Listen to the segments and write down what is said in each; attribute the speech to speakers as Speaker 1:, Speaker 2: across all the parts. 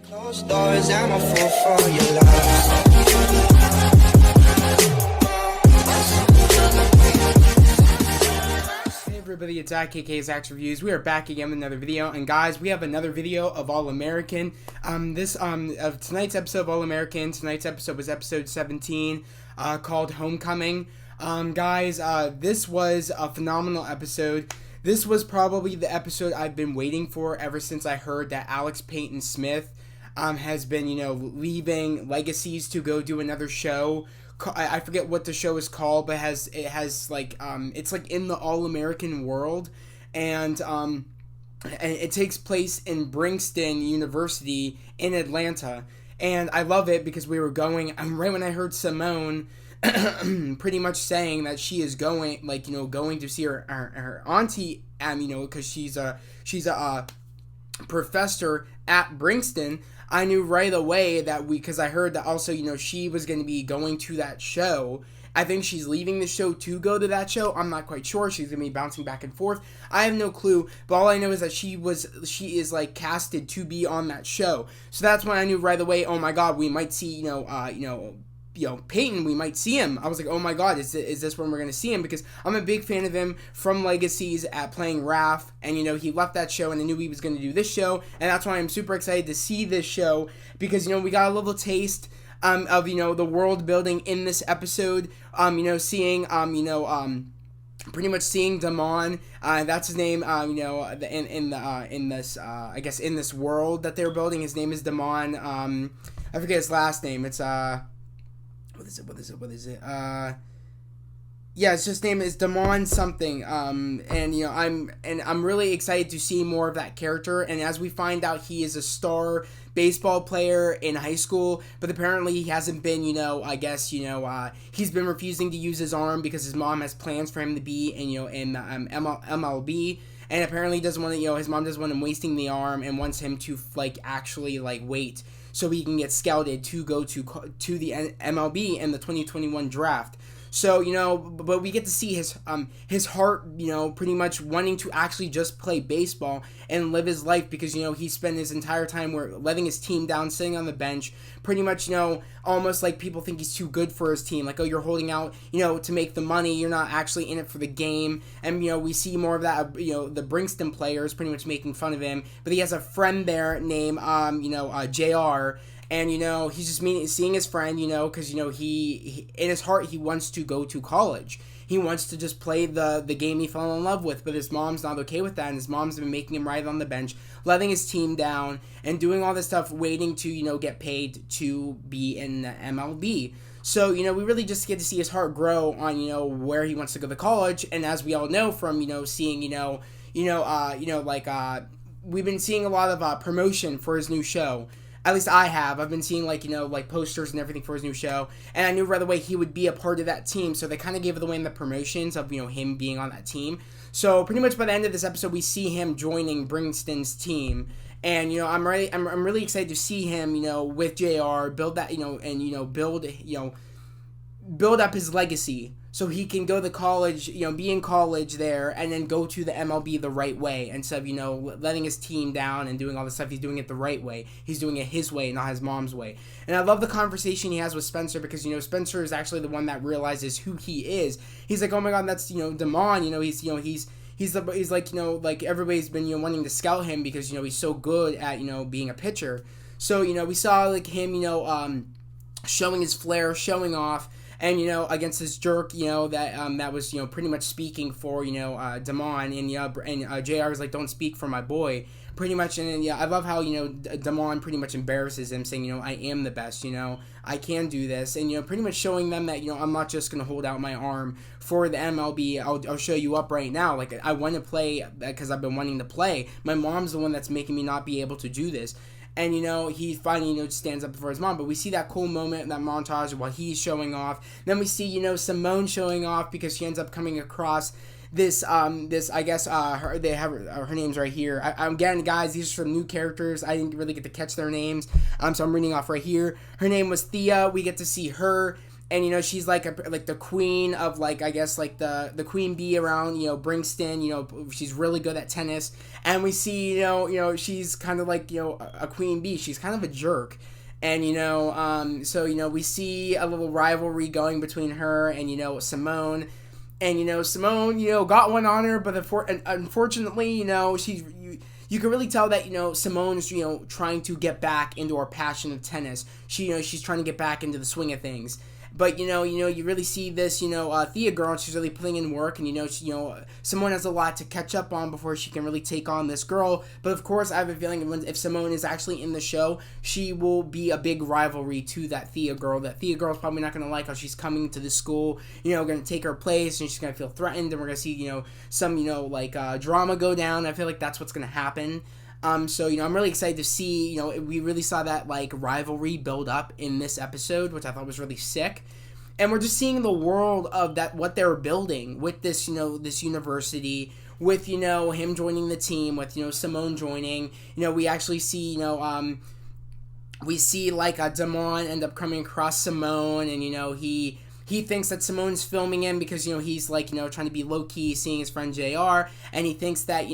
Speaker 1: Closed doors, I'm a fool for your love.
Speaker 2: Hey everybody, it's KK's Axe Reviews. We are back again with another video, and guys, we have another video of All American. Of tonight's episode of All American. Tonight's episode was episode 17, called Homecoming. Guys, this was a phenomenal episode. This was probably the episode I've been waiting for ever since I heard that Alex Peyton Smith has been, leaving Legacies to go do another show. I forget what the show is called, but it's like in the All-American world, and it takes place in Princeton University in Atlanta, and I love it because we were going, right when I heard Simone pretty much saying that she is going, going to see her auntie, because she's a professor at Princeton. I knew right away that because I heard that also, she was going to be going to that show. I think she's leaving the show to go to that show. I'm not quite sure. She's going to be bouncing back and forth. I have no clue, but all I know is that she is casted to be on that show. So that's when I knew right away, oh my God, we might see, Peyton, we might see him. I was like, oh my God, is this when we're going to see him? Because I'm a big fan of him from Legacies at playing Raph, and he left that show, and I knew he was going to do this show, and that's why I'm super excited to see this show, because, we got a little taste of, the world building in this episode, seeing, pretty much seeing Damon, that's his name, in this world that they're building, his name is Damon, I forget his last name, it's, what is it? Yeah, his just name is Damon something. I'm really excited to see more of that character. And as we find out, he is a star baseball player in high school, but apparently he hasn't been, he's been refusing to use his arm because his mom has plans for him to be in MLB. And apparently doesn't want to, his mom doesn't want him wasting the arm and wants him to actually wait so he can get scouted to go to the MLB in the 2021 draft. So, but we get to see his heart, pretty much wanting to actually just play baseball and live his life because, he spent his entire time letting his team down, sitting on the bench, pretty much, almost like people think he's too good for his team. Like, oh, you're holding out, to make the money. You're not actually in it for the game. And, we see more of that, the Princeton players pretty much making fun of him. But he has a friend there named, JR. And, he's just seeing his friend, because, he in his heart, he wants to go to college. He wants to just play the game he fell in love with, but his mom's not okay with that, and his mom's been making him ride on the bench, letting his team down, and doing all this stuff, waiting to, get paid to be in the MLB. So, we really just get to see his heart grow on, where he wants to go to college, and as we all know from, seeing, we've been seeing a lot of promotion for his new show. At least I have. I've been seeing, posters and everything for his new show. And I knew right away he would be a part of that team. So they kind of gave it away in the promotions of, him being on that team. So pretty much by the end of this episode, we see him joining Princeton's team. And, I'm really excited to see him, with JR, build that, build up his legacy so he can go to college, be in college there, and then go to the MLB the right way instead of, letting his team down and doing all this stuff. He's doing it the right way. He's doing it his way, not his mom's way. And I love the conversation he has with Spencer because, Spencer is actually the one that realizes who he is. He's like, oh my God, that's, Damon, he's like everybody's been, wanting to scout him because, he's so good at, being a pitcher. So, we saw him, showing his flair, showing off. And, against this jerk, that was, pretty much speaking for, Damon, and JR was like, don't speak for my boy, pretty much, and then, I love how, Damon pretty much embarrasses him, saying, I am the best, I can do this, and, pretty much showing them that, I'm not just going to hold out my arm for the MLB, I'll show you up right now, I want to play, because I've been wanting to play, my mom's the one that's making me not be able to do this. And, he finally, stands up for his mom. But we see that cool moment, that montage while he's showing off. Then we see, Simone showing off because she ends up coming across this, I guess, her name's right here. Again, guys, these are some new characters. I didn't really get to catch their names. So I'm reading off right here. Her name was Thea. We get to see her and she's like like the queen of, like, I guess, like the queen bee around Bringston. She's really good at tennis, and we see she's kind of like a queen bee. She's kind of a jerk. And so we see a little rivalry going between her and Simone. And Simone got one on her, but unfortunately she's you can really tell that Simone's trying to get back into her passion of tennis. She's trying to get back into the swing of things. But you really see this Thea girl, and she's really putting in work, and Simone has a lot to catch up on before she can really take on this girl. But of course, I have a feeling if Simone is actually in the show, she will be a big rivalry to that Thea girl. That Thea girl is probably not going to like how she's coming to the school, going to take her place, and she's going to feel threatened, and we're going to see some drama go down. I feel like that's what's going to happen. So I'm really excited to see, we really saw that like rivalry build up in this episode, which I thought was really sick. And we're just seeing the world of that, what they're building with this, this university, with, him joining the team, with, Simone joining. We actually see, we see like Damon end up coming across Simone, and he thinks that Simone's filming him because, he's like, trying to be low-key, seeing his friend JR, and he thinks that,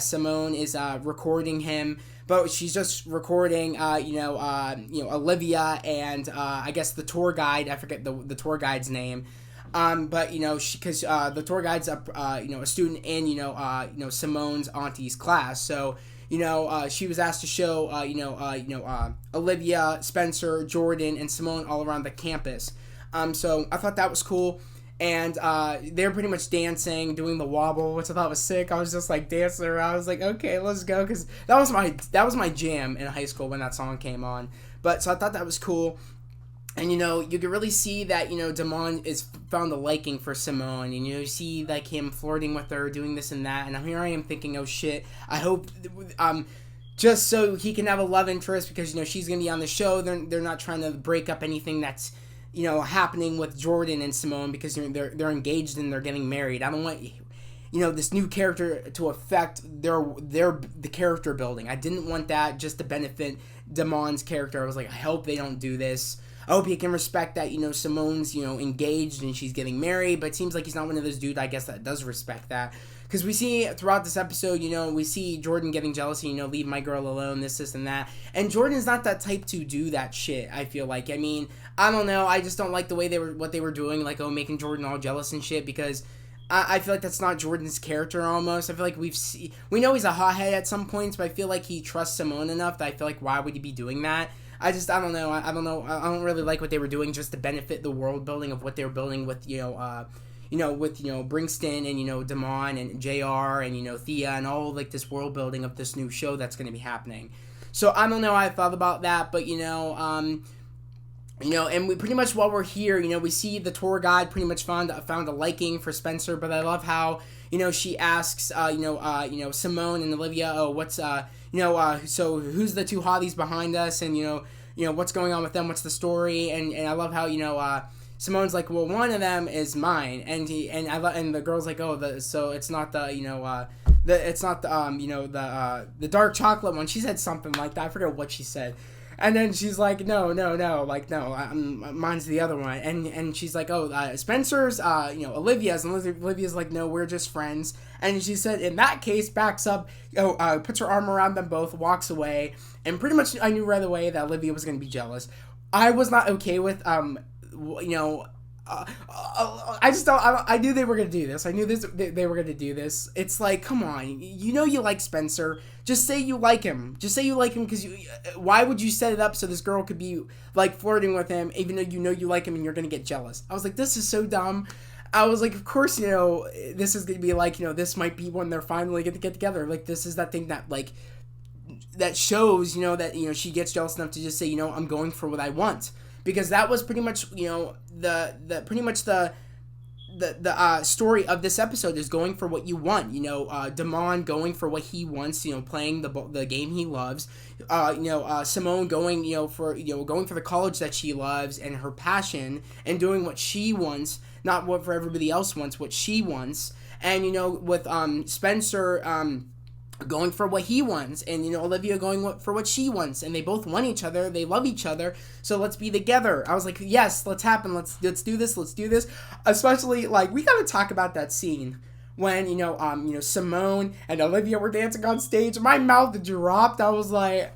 Speaker 2: Simone is recording him, but she's just recording, Olivia and, I guess the tour guide. I forget the tour guide's name. But, because the tour guide's a student in, Simone's auntie's class. So, she was asked to show, Olivia, Spencer, Jordan, and Simone all around the campus. So I thought that was cool, and they were pretty much dancing, doing the wobble, which I thought was sick. I was just like dancing around. I was like, okay, let's go, because that was my jam in high school when that song came on. But so I thought that was cool, and you could really see that Damon is found a liking for Simone, and you see like him flirting with her, doing this and that, and here I am thinking, oh shit, I hope just so he can have a love interest, because she's gonna be on the show. They're not trying to break up anything that's happening with Jordan and Simone, because they're engaged and they're getting married. I don't want this new character to affect the character building. I didn't want that just to benefit Damon's character. I was like, I hope they don't do this. I hope he can respect that Simone's engaged and she's getting married, but it seems like he's not one of those dudes, I guess, that does respect that. Because we see throughout this episode, we see Jordan getting jealous, leave my girl alone, this, and that. And Jordan's not that type to do that shit, I feel like. I mean, I don't know. I just don't like the way what they were doing, like, making Jordan all jealous and shit, because I feel like that's not Jordan's character almost. I feel like we know he's a hothead at some points, but I feel like he trusts Simone enough that I feel like, why would he be doing that? I don't know. I don't really like what they were doing just to benefit the world building of what they were building with, with Bringston and Damon and JR and Thea and all like this world building of this new show that's going to be happening. So I don't know how I thought about that, but and we pretty much, while we're here, we see the tour guide pretty much found a liking for Spencer, but I love how she asks Simone and Olivia, oh, what's so who's the two hotties behind us, and what's going on with them, what's the story, and I love how Simone's like, well, one of them is mine, and the girl's like, oh, so it's not the the dark chocolate one. She said something like that. I forget what she said. And then she's like, no, like, no, mine's the other one. And she's like, oh, Spencer's, Olivia's. And Olivia's like, no, we're just friends. And she said, in that case, backs up, puts her arm around them both, walks away. And pretty much I knew right away that Olivia was going to be jealous. I was not okay with, I just don't. I knew they were gonna do this. I knew they were gonna do this. It's like, come on, you like Spencer. Just say you like him. Just say you like him, because why would you set it up so this girl could be like flirting with him, even though you like him and you're gonna get jealous? I was like, this is so dumb. I was like, of course, this is gonna be like, this might be when they're finally gonna get together. Like, this is that thing that like that shows, that she gets jealous enough to just say, I'm going for what I want. Because that was pretty much, the story of this episode is going for what you want. Damon going for what he wants, playing the game he loves. Simone going, for the college that she loves and her passion, and doing what she wants, not what for everybody else wants, what she wants. And with Spencer going for what he wants, and Olivia going for what she wants, and they both want each other, they love each other, so let's be together. I was like, yes, let's happen, let's do this. Especially, like, we gotta talk about that scene when Simone and Olivia were dancing on stage. My mouth dropped. I was like,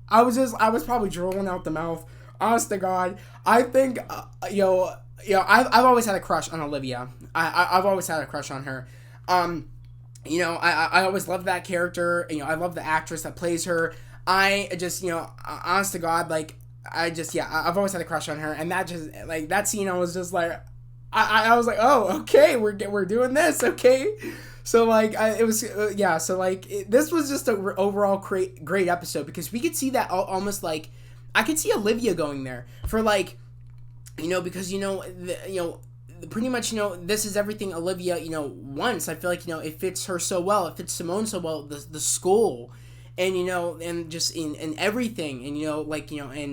Speaker 2: I was probably drooling out the mouth, honest to God. I think I've always had a crush on Olivia. I've always had a crush on her. I always loved that character. I love the actress that plays her. I just, honest to God, like, I've always had a crush on her. And that just, like, that scene, I was just like, I was like, oh, okay, we're doing this, okay. So, like, this was just an overall great episode, because we could see that almost, like, I could see Olivia going there for, like, because, pretty much, this is everything Olivia, wants. I feel like, it fits her so well. It fits Simone so well, the school, and, and just in everything, and,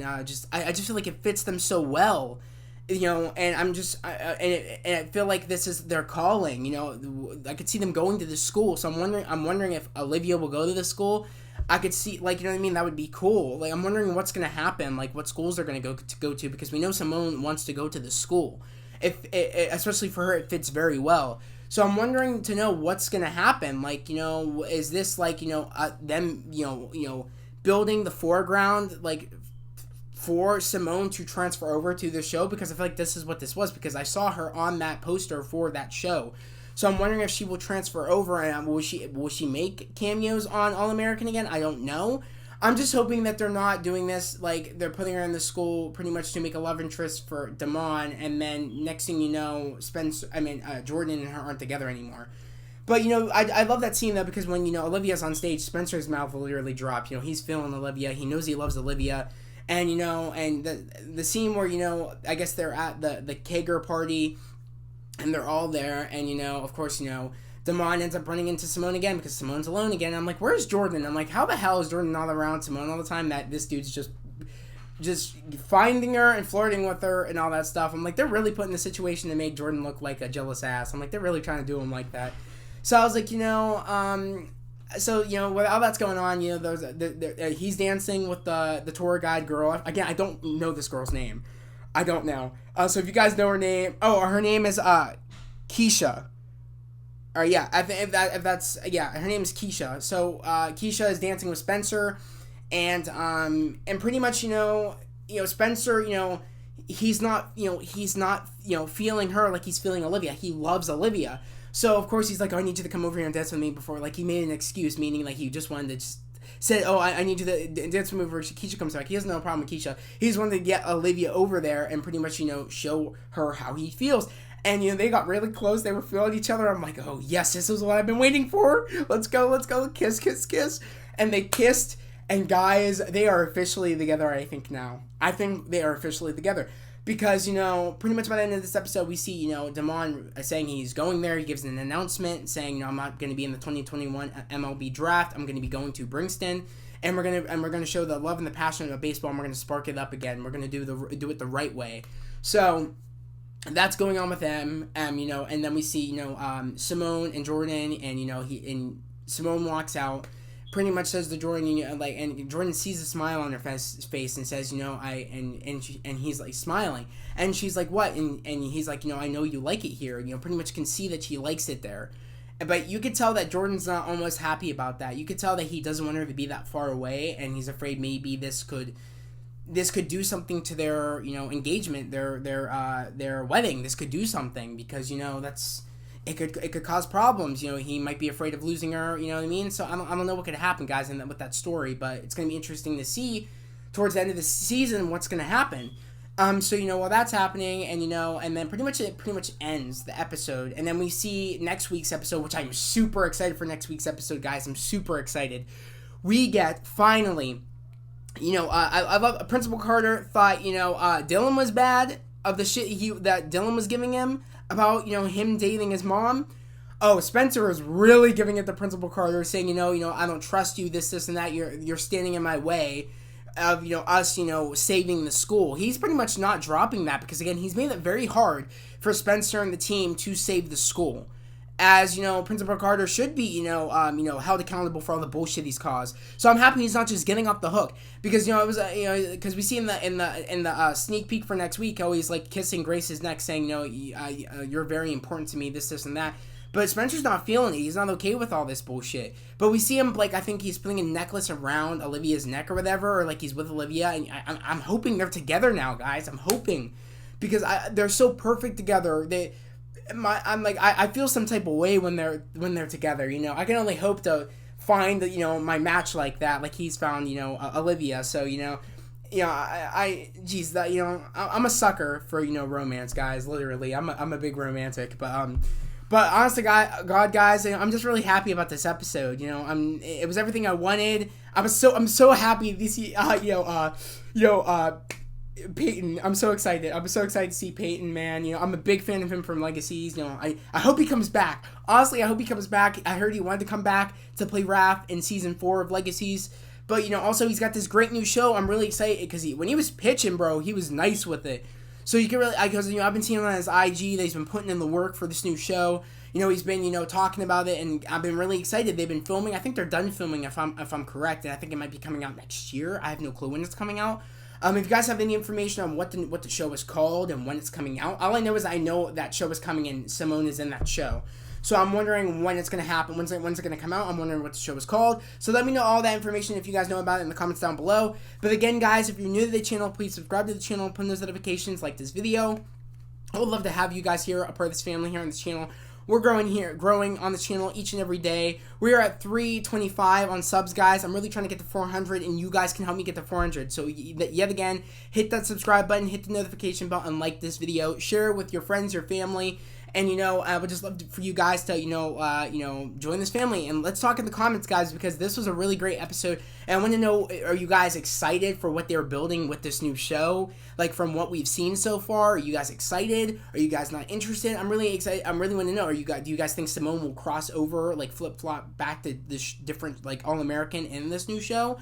Speaker 2: I just feel like it fits them so well, and I'm just, and I feel like this is their calling, I could see them going to the school, so I'm wondering if Olivia will go to the school. I could see, like, that would be cool. Like, I'm wondering what's going to happen, like, what schools they're going to go to, because we know Simone wants to go to the school. Especially for her, it fits very well. So I'm wondering to know what's gonna happen. Like, is this like them building the foreground, like, for Simone to transfer over to the show? Because I feel like this is what this was, because I saw her on that poster for that show. So I'm wondering if she will transfer over, and will she make cameos on All American again? I don't know. I'm just hoping that they're not doing this, like, they're putting her in the school pretty much to make a love interest for Damon, and then next thing you know, Jordan and her aren't together anymore. But, I love that scene, though, because when, Olivia's on stage, Spencer's mouth will literally drop. He's feeling Olivia, he knows he loves Olivia, and, and the scene where, I guess they're at the Kager party, and they're all there, and, of course, Damon ends up running into Simone again because Simone's alone again. I'm like, where's Jordan? I'm like, how the hell is Jordan not around Simone all the time, that this dude's just finding her and flirting with her and all that stuff? I'm like, they're really putting the situation to make Jordan look like a jealous ass. I'm like, they're really trying to do him like that. So I was like, with all that's going on, he's dancing with the tour guide girl. Again, I don't know this girl's name. I don't know. So if you guys know her name, her name is Keisha. Or if that's her name is Keisha. So Keisha is dancing with Spencer, and pretty much Spencer, he's not feeling her like he's feeling Olivia. He loves Olivia. So of course he's like, oh, I need you to come over here and dance with me before. Like, he made an excuse, meaning like he just wanted to just say, oh, I need you to dance with me before Keisha comes back. He has no problem with Keisha. He just wanted to get Olivia over there and pretty much show her how he feels. And, they got really close. They were feeling each other. I'm like, oh, yes, this is what I've been waiting for. Let's go. Kiss, kiss, kiss. And they kissed. And, guys, they are officially together, I think, now. I think they are officially together. Because, pretty much by the end of this episode, we see, Damon saying he's going there. He gives an announcement saying, I'm not going to be in the 2021 MLB draft. I'm going to be going to Brixton. And we're gonna show the love and the passion of baseball, and we're going to spark it up again. We're going to do it the right way. So that's going on with them, and then we see, Simone and Jordan, and, Simone walks out, pretty much says to Jordan, and Jordan sees a smile on her face and says, and he's, like, smiling, and she's like, what? And he's like, I know you like it here, pretty much can see that she likes it there. But you could tell that Jordan's not almost happy about that. You could tell that he doesn't want her to be that far away, and he's afraid maybe this could do something to their, engagement, their wedding. This could do something because, it could cause problems. He might be afraid of losing her, you know what I mean? So I don't know what could happen, guys, with that story, but it's going to be interesting to see towards the end of the season what's going to happen. While that's happening, and then pretty much ends the episode, and then we see next week's episode, which I'm super excited for next week's episode, guys. I'm super excited. We get, finally, I love Principal Carter thought, Dylan was bad of the shit that Dylan was giving him about, him dating his mom. Oh, Spencer was really giving it to Principal Carter, saying, I don't trust you, this, and that, you're standing in my way of, us, saving the school. He's pretty much not dropping that because, again, he's made it very hard for Spencer and the team to save the school. as Principal Carter should be held accountable for all the bullshit he's caused. So I'm happy he's not just getting off the hook, because it was because we see in the sneak peek for next week how he's like kissing Grace's neck, saying you're very important to me, this and that. But Spencer's not feeling it. He's not okay with all this bullshit. But we see him, like, I think he's putting a necklace around Olivia's neck or whatever, or like he's with Olivia, and I'm hoping they're together now, guys. I'm hoping, because they're so perfect together. I feel some type of way when they're together. I can only hope to find my match like that, like he's found Olivia. So I'm a sucker for romance, guys. Literally, I'm a big romantic, But honestly, God, guys, I'm just really happy about this episode. It was everything I wanted. I'm so happy to see, Peyton. I'm so excited. I'm so excited to see Peyton, man. I'm a big fan of him from Legacies. I hope he comes back. Honestly, I hope he comes back. I heard he wanted to come back to play Raph in season 4 of Legacies. But also he's got this great new show. I'm really excited because when he was pitching, bro, he was nice with it. So you can really, because I've been seeing him on his IG that he's been putting in the work for this new show. He's been talking about it, and I've been really excited. They've been filming. I think they're done filming if I'm correct, and I think it might be coming out next year. I have no clue when it's coming out. If you guys have any information on what the show is called and when it's coming out, all I know is I know that show is coming and Simone is in that show. So I'm wondering when it's going to happen, when's it going to come out. I'm wondering what the show is called. So let me know all that information if you guys know about it in the comments down below. But again, guys, if you're new to the channel, please subscribe to the channel, put those notifications, like this video. I would love to have you guys here, a part of this family here on this channel. We're growing on the channel each and every day. We are at 325 on subs, guys. I'm really trying to get to 400, and you guys can help me get to 400. So yet again, hit that subscribe button, hit the notification bell, and like this video. Share it with your friends, your family. And, I would just love for you guys to, join this family. And let's talk in the comments, guys, because this was a really great episode. And I want to know, are you guys excited for what they're building with this new show? Like, from what we've seen so far, are you guys excited? Are you guys not interested? I'm really excited. I really want to know, do you guys think Simone will cross over, like, flip-flop back to this different, like, All-American in this new show?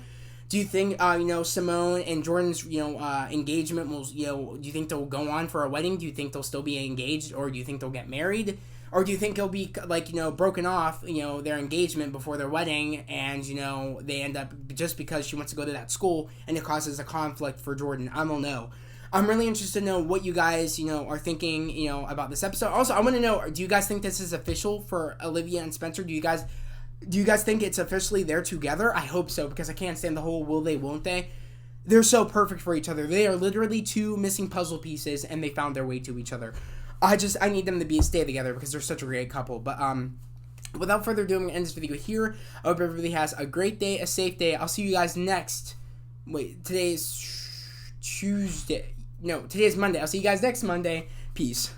Speaker 2: Do you think, Simone and Jordan's, engagement will, do you think they'll go on for a wedding? Do you think they'll still be engaged, or do you think they'll get married? Or do you think it'll be, like, broken off, their engagement before their wedding, and, they end up, just because she wants to go to that school, and it causes a conflict for Jordan? I don't know. I'm really interested to know what you guys, are thinking, about this episode. Also, I want to know, do you guys think this is official for Olivia and Spencer? Do you guys think it's officially they're together? I hope so, because I can't stand the whole will they, won't they. They're so perfect for each other. They are literally two missing puzzle pieces, and they found their way to each other. I need them to stay together because they're such a great couple. But without further ado, I'm going to end this video here. I hope everybody has a great day, a safe day. I'll see you guys next. Wait, today is Tuesday. No, today is Monday. I'll see you guys next Monday. Peace.